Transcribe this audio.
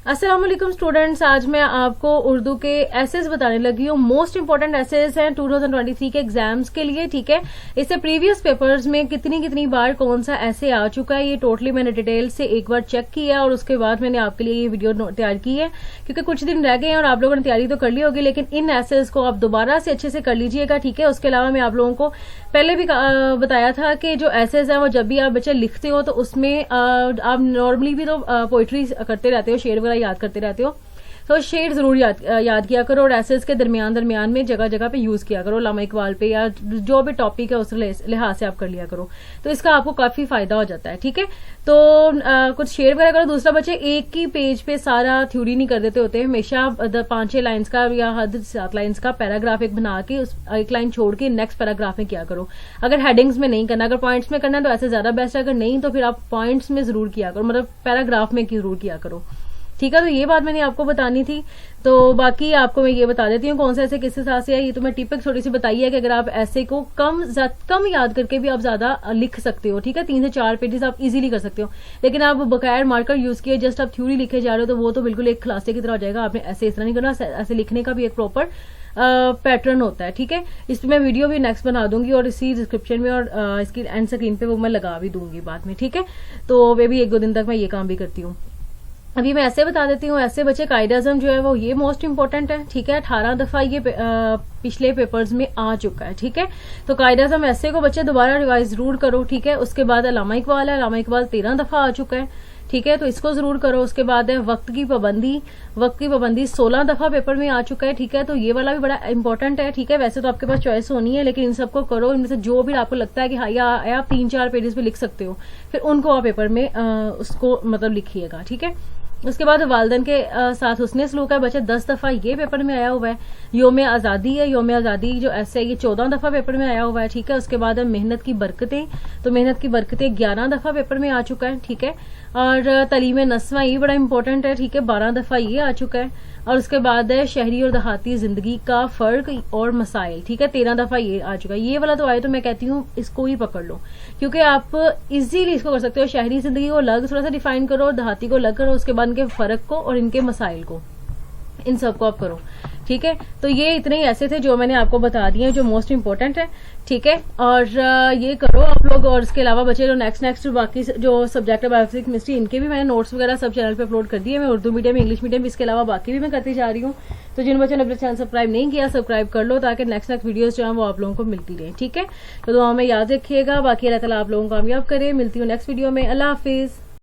अस्सलाम वालेकुम स्टूडेंट्स, आज मैं आपको उर्दू के एसेस बताने लगी हूँ। मोस्ट इंपॉर्टेंट एसेस हैं 2023 के एग्जाम्स के लिए। ठीक है, इससे प्रीवियस पेपर्स में कितनी बार कौन सा ऐसे आ चुका है, ये टोटली मैंने डिटेल से एक बार चेक किया और उसके बाद मैंने आपके लिए ये वीडियो तैयार की है, क्योंकि कुछ दिन रह गए हैं और आप लोगों ने तैयारी तो कर ली होगी, लेकिन इन एसेस को आप दोबारा से अच्छे से कर लीजिएगा। ठीक है, उसके अलावा मैं आप लोगों को पहले भी बताया था कि जो एसेस है वो जब भी आप बच्चे लिखते हो तो उसमें आप नॉर्मली भी तो पोइट्री करते रहते हो, शेर वगैरह याद करते रहते हो, तो शेर जरूर याद किया करो और एसेस के दरमियान में जगह जगह पे यूज किया करो, अल्लामा इकबाल पे या जो भी टॉपिक है उस लिहाज से आप कर लिया करो, तो इसका आपको काफी फायदा हो जाता है। ठीक है, तो कुछ शेर वगैरह करो। दूसरा, बच्चे एक ही पेज पे सारा थ्योरी नहीं कर देते होते, हमेशा 5-6 लाइन्स का या हद 7 लाइन्स का पैराग्राफ एक बना के उस एक लाइन छोड़ के नेक्स्ट पैराग्राफ में किया करो। अगर हेडिंग्स में नहीं करना, अगर पॉइंट्स में करना है तो ऐसे ज्यादा बेस्ट है, अगर नहीं तो फिर आप पॉइंट्स में जरूर किया करो, मतलब पैराग्राफ में जरूर किया करो। ठीक है, तो ये बात मैंने आपको बतानी थी। तो बाकी आपको मैं ये बता देती हूँ कौन सा ऐसे किस हिसाब से है। ये तो मैं टिपिक थोड़ी सी बताई है कि अगर आप ऐसे को कम याद करके भी आप ज्यादा लिख सकते हो। ठीक है, 3 से 4 पेजेस आप इजीली कर सकते हो, लेकिन आप बकायर मार्कर यूज किए जस्ट आप थ्योरी लिखे जा रहे हो तो वो तो बिल्कुल एक खलासे की तरह हो जाएगा। आपने ऐसे इस तरह नहीं करना, ऐसे लिखने का भी एक प्रॉपर पैटर्न होता है। ठीक है, इस पर मैं वीडियो भी नेक्स्ट बना दूंगी और इसी डिस्क्रिप्शन में और इसकी एंड स्क्रीन पे वो मैं लगा भी दूंगी बाद में। ठीक है, तो वे भी 1-2 दिन तक मैं ये काम भी करती हूँ। अभी मैं ऐसे बता देती हूँ। ऐसे बच्चे कायदा-ए-आज़म जो है वो ये मोस्ट इंपॉर्टेंट है। ठीक है, 18 दफा ये पिछले पेपर्स में आ चुका है। ठीक है, तो कायदा-ए-आज़म ऐसे को बच्चे दोबारा रिवाइज जरूर करो। ठीक है, उसके बाद अल्लामा इकबाल है, अल्लामा इकबाल 13 दफा आ चुका है। ठीक है, तो इसको जरूर करो। उसके बाद है वक्त की पाबंदी 16 दफा पेपर में आ चुका है। ठीक है, तो ये वाला भी बड़ा इंपॉर्टेंट है। ठीक है, वैसे तो आपके पास चॉइस होनी है, लेकिन इन सबको करो। इनमें से जो भी आपको लगता है कि हाँ या आप 3-4 पेजेस पे लिख सकते हो, फिर उनको आप पेपर में उसको मतलब लिखिएगा। ठीक है, उसके बाद वालिदैन के साथ हुस्ने सलूक है, बच्चे 10 दफा ये पेपर में आया हुआ है। योम आज़ादी है, योम आज़ादी जो ऐसे है ये 14 दफा पेपर में आया हुआ है। ठीक है, उसके बाद है मेहनत की बरकतें, तो मेहनत की बरकतें 11 दफा पेपर में आ चुका है। ठीक है, और तलीम नस्वा ये बड़ा इंपॉर्टेंट है। ठीक है, 12 दफा ये आ चुका है। और उसके बाद है शहरी और देहाती जिंदगी का फर्क और मसाइल। ठीक है, 13 दफा ये आ चुका है। ये वाला तो आए तो मैं कहती हूँ इसको ही पकड़ लो, क्योंकि आप इजीली इसको कर सकते हो। शहरी जिंदगी को अलग थोड़ा सा डिफाइन करो, देहाती को अलग करो, उसके बाद इनके फर्क को और इनके मसाइल को, इन सबको आप करो। ठीक है, तो ये इतने ही ऐसे थे जो मैंने आपको बता दिए जो मोस्ट इंपॉर्टेंट है। ठीक है, और ये करो आप लोग। और इसके अलावा बच्चे जो नेक्स्ट बाकी जो सब्जेक्ट है बायोफिजिक्स केमिस्ट्री, इनके भी मैंने नोट्स वगैरह सब चैनल पे अपलोड कर दिए। मैं उर्दू मीडियम इंग्लिश मीडियम इसके अलावा बाकी भी मैं करती जा रही हूँ। तो जिन बच्चों ने अपने चैनल सब्सक्राइब नहीं किया सब्सक्राइब कर लो, ताकि नेक्स्ट वीडियोस जो है वो आप लोगों को मिलती रहे। ठीक है, तो दुआ में याद रखिएगा। बाकी अल्लाह ताला आप लोगों को कामयाब करे। मिलती हूँ नेक्स्ट वीडियो में। अल्लाह हाफिज।